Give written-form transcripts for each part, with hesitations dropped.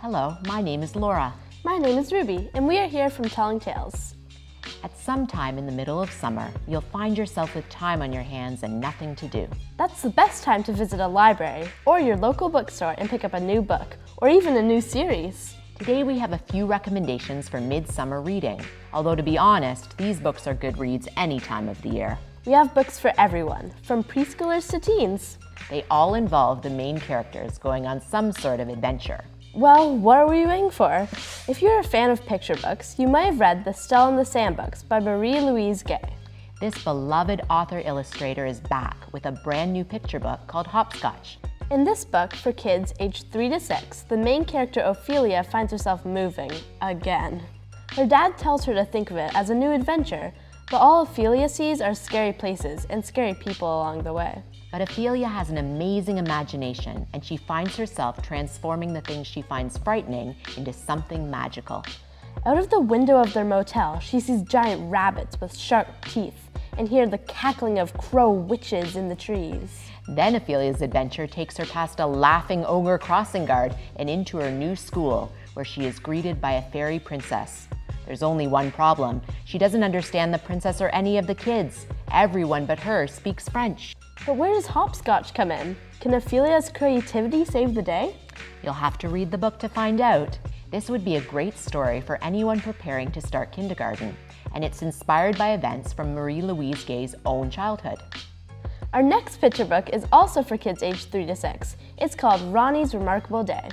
Hello, my name is Laura. My name is Ruby, and we are here from Telling Tales. At some time in the middle of summer, you'll find yourself with time on your hands and nothing to do. That's the best time to visit a library or your local bookstore and pick up a new book, or even a new series. Today we have a few recommendations for midsummer reading, although to be honest, these books are good reads any time of the year. We have books for everyone, from preschoolers to teens. They all involve the main characters going on some sort of adventure. Well, what are we waiting for? If you're a fan of picture books, you might have read The Stella and the Sand books by Marie-Louise Gay. This beloved author-illustrator is back with a brand new picture book called Hopscotch. In this book, for kids aged 3 to 6, the main character Ophelia finds herself moving again. Her dad tells her to think of it as a new adventure, but all Ophelia sees are scary places and scary people along the way. But Ophelia has an amazing imagination, and she finds herself transforming the things she finds frightening into something magical. Out of the window of their motel, she sees giant rabbits with sharp teeth and hears the cackling of crow witches in the trees. Then Ophelia's adventure takes her past a laughing ogre crossing guard and into her new school, where she is greeted by a fairy princess. There's only one problem. She doesn't understand the princess or any of the kids. Everyone but her speaks French. But where does Hopscotch come in? Can Ophelia's creativity save the day? You'll have to read the book to find out. This would be a great story for anyone preparing to start kindergarten, and it's inspired by events from Marie-Louise Gay's own childhood. Our next picture book is also for kids aged 3 to 6. It's called Ronnie's Remarkable Day.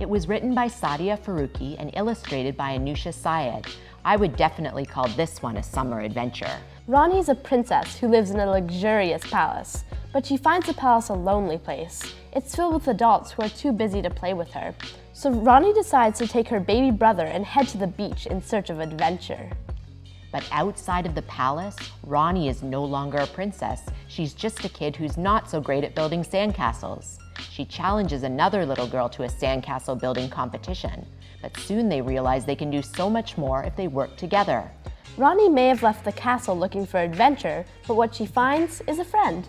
It was written by Sadia Faruqi and illustrated by Anusha Syed. I would definitely call this one a summer adventure. Ronnie's a princess who lives in a luxurious palace, but she finds the palace a lonely place. It's filled with adults who are too busy to play with her. So Ronnie decides to take her baby brother and head to the beach in search of adventure. But outside of the palace, Ronnie is no longer a princess. She's just a kid who's not so great at building sandcastles. She challenges another little girl to a sandcastle building competition, but soon they realize they can do so much more if they work together. Ronnie may have left the castle looking for adventure, but what she finds is a friend.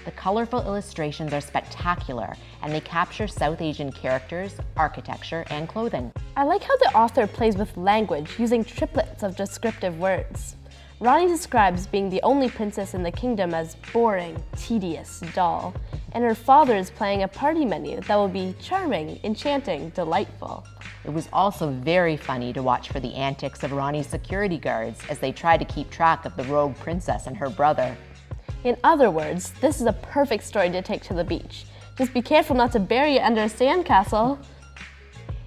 The colorful illustrations are spectacular, and they capture South Asian characters, architecture, and clothing. I like how the author plays with language using triplets of descriptive words. Ronnie describes being the only princess in the kingdom as boring, tedious, dull, and her father is playing a party menu that will be charming, enchanting, delightful. It was also very funny to watch for the antics of Ronnie's security guards as they try to keep track of the rogue princess and her brother. In other words, this is a perfect story to take to the beach. Just be careful not to bury it under a sandcastle.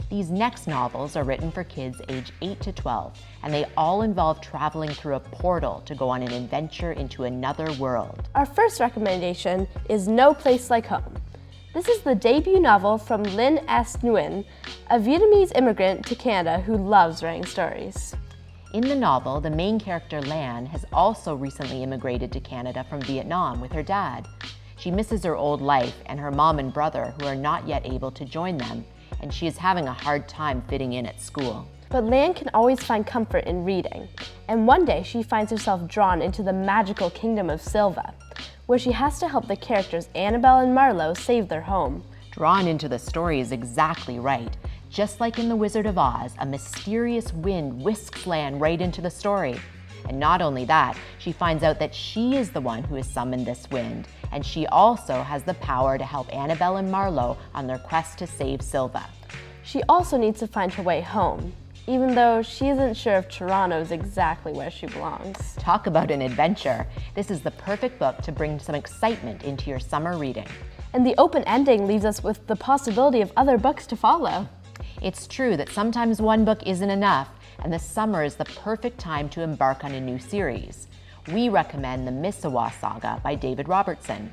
These next novels are written for kids age 8 to 12, and they all involve traveling through a portal to go on an adventure into another world. Our first recommendation is No Place Like Home. This is the debut novel from Linh S. Nguyen, a Vietnamese immigrant to Canada who loves writing stories. In the novel, the main character Lan has also recently immigrated to Canada from Vietnam with her dad. She misses her old life and her mom and brother who are not yet able to join them, and she is having a hard time fitting in at school. But Lan can always find comfort in reading, and one day she finds herself drawn into the magical kingdom of Silva, where she has to help the characters Annabelle and Marlowe save their home. Drawn into the story is exactly right. Just like in The Wizard of Oz, a mysterious wind whisks Lan right into the story. And not only that, she finds out that she is the one who has summoned this wind, and she also has the power to help Annabelle and Marlowe on their quest to save Silva. She also needs to find her way home, even though she isn't sure if Toronto is exactly where she belongs. Talk about an adventure. This is the perfect book to bring some excitement into your summer reading. And the open ending leaves us with the possibility of other books to follow. It's true that sometimes one book isn't enough, and the summer is the perfect time to embark on a new series. We recommend the Misawa Saga by David Robertson.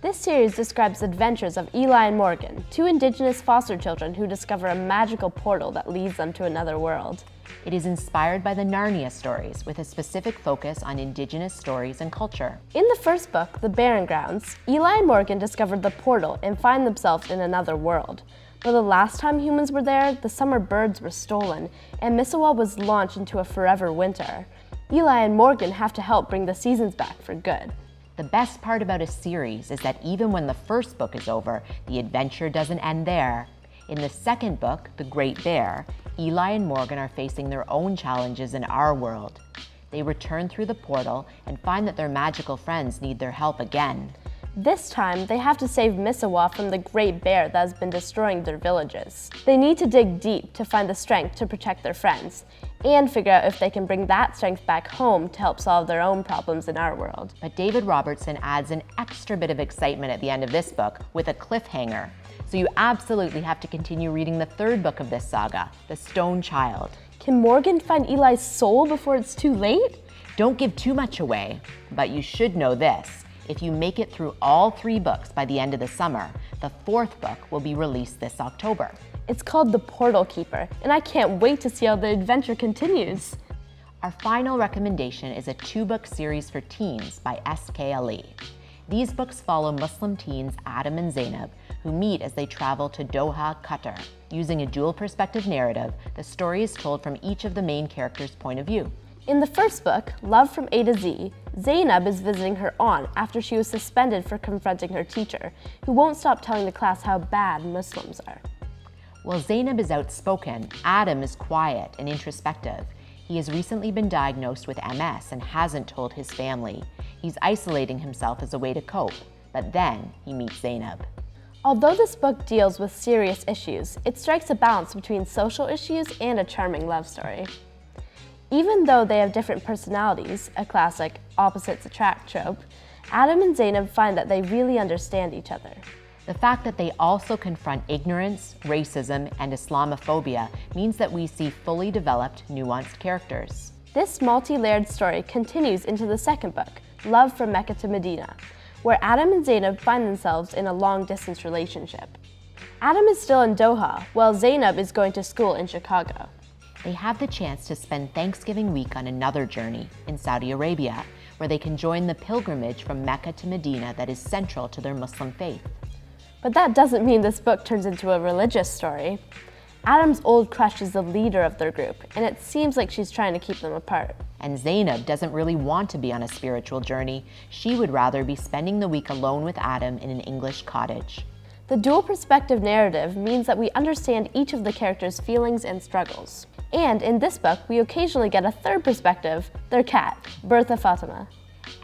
This series describes the adventures of Eli and Morgan, two Indigenous foster children who discover a magical portal that leads them to another world. It is inspired by the Narnia stories, with a specific focus on Indigenous stories and culture. In the first book, The Barren Grounds, Eli and Morgan discovered the portal and find themselves in another world. But the last time humans were there, the summer birds were stolen, and Misawa was launched into a forever winter. Eli and Morgan have to help bring the seasons back for good. The best part about a series is that even when the first book is over, the adventure doesn't end there. In the second book, The Great Bear, Eli and Morgan are facing their own challenges in our world. They return through the portal and find that their magical friends need their help again. This time, they have to save Misawa from the great bear that has been destroying their villages. They need to dig deep to find the strength to protect their friends, and figure out if they can bring that strength back home to help solve their own problems in our world. But David Robertson adds an extra bit of excitement at the end of this book with a cliffhanger. So you absolutely have to continue reading the third book of this saga, The Stone Child. Can Morgan find Eli's soul before it's too late? Don't give too much away, but you should know this. If you make it through all 3 books by the end of the summer, the 4th book will be released this October. It's called The Portal Keeper, and I can't wait to see how the adventure continues. Our final recommendation is a 2-book series for teens by SKLE. These books follow Muslim teens Adam and Zainab, who meet as they travel to Doha, Qatar. Using a dual perspective narrative, the story is told from each of the main characters' point of view. In the first book, Love from A to Z, Zainab is visiting her aunt after she was suspended for confronting her teacher, who won't stop telling the class how bad Muslims are. While Zainab is outspoken, Adam is quiet and introspective. He has recently been diagnosed with MS and hasn't told his family. He's isolating himself as a way to cope, but then he meets Zainab. Although this book deals with serious issues, it strikes a balance between social issues and a charming love story. Even though they have different personalities, a classic opposites attract trope, Adam and Zainab find that they really understand each other. The fact that they also confront ignorance, racism, and Islamophobia means that we see fully developed, nuanced characters. This multi-layered story continues into the second book, Love from Mecca to Medina, where Adam and Zainab find themselves in a long-distance relationship. Adam is still in Doha, while Zainab is going to school in Chicago. They have the chance to spend Thanksgiving week on another journey in Saudi Arabia, where they can join the pilgrimage from Mecca to Medina that is central to their Muslim faith. But that doesn't mean this book turns into a religious story. Adam's old crush is the leader of their group, and it seems like she's trying to keep them apart. And Zainab doesn't really want to be on a spiritual journey. She would rather be spending the week alone with Adam in an English cottage. The dual perspective narrative means that we understand each of the characters' feelings and struggles. And in this book, we occasionally get a third perspective, their cat, Bertha Fatima.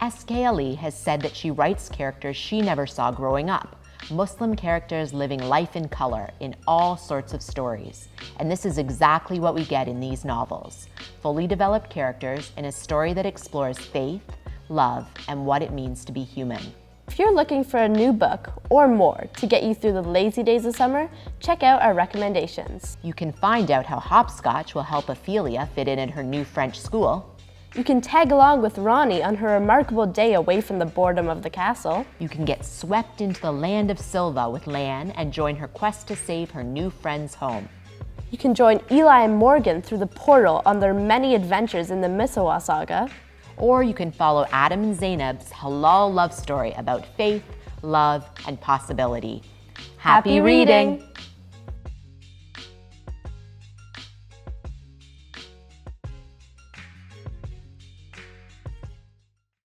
SKLE has said that she writes characters she never saw growing up, Muslim characters living life in color in all sorts of stories. And this is exactly what we get in these novels. Fully developed characters in a story that explores faith, love, and what it means to be human. If you're looking for a new book or more to get you through the lazy days of summer, check out our recommendations. You can find out how hopscotch will help Ophelia fit in at her new French school. You can tag along with Ronnie on her remarkable day away from the boredom of the castle. You can get swept into the land of Silva with Lan and join her quest to save her new friend's home. You can join Eli and Morgan through the portal on their many adventures in the Misawa saga. Or you can follow Adam and Zainab's halal love story about faith, love, and possibility. Happy reading!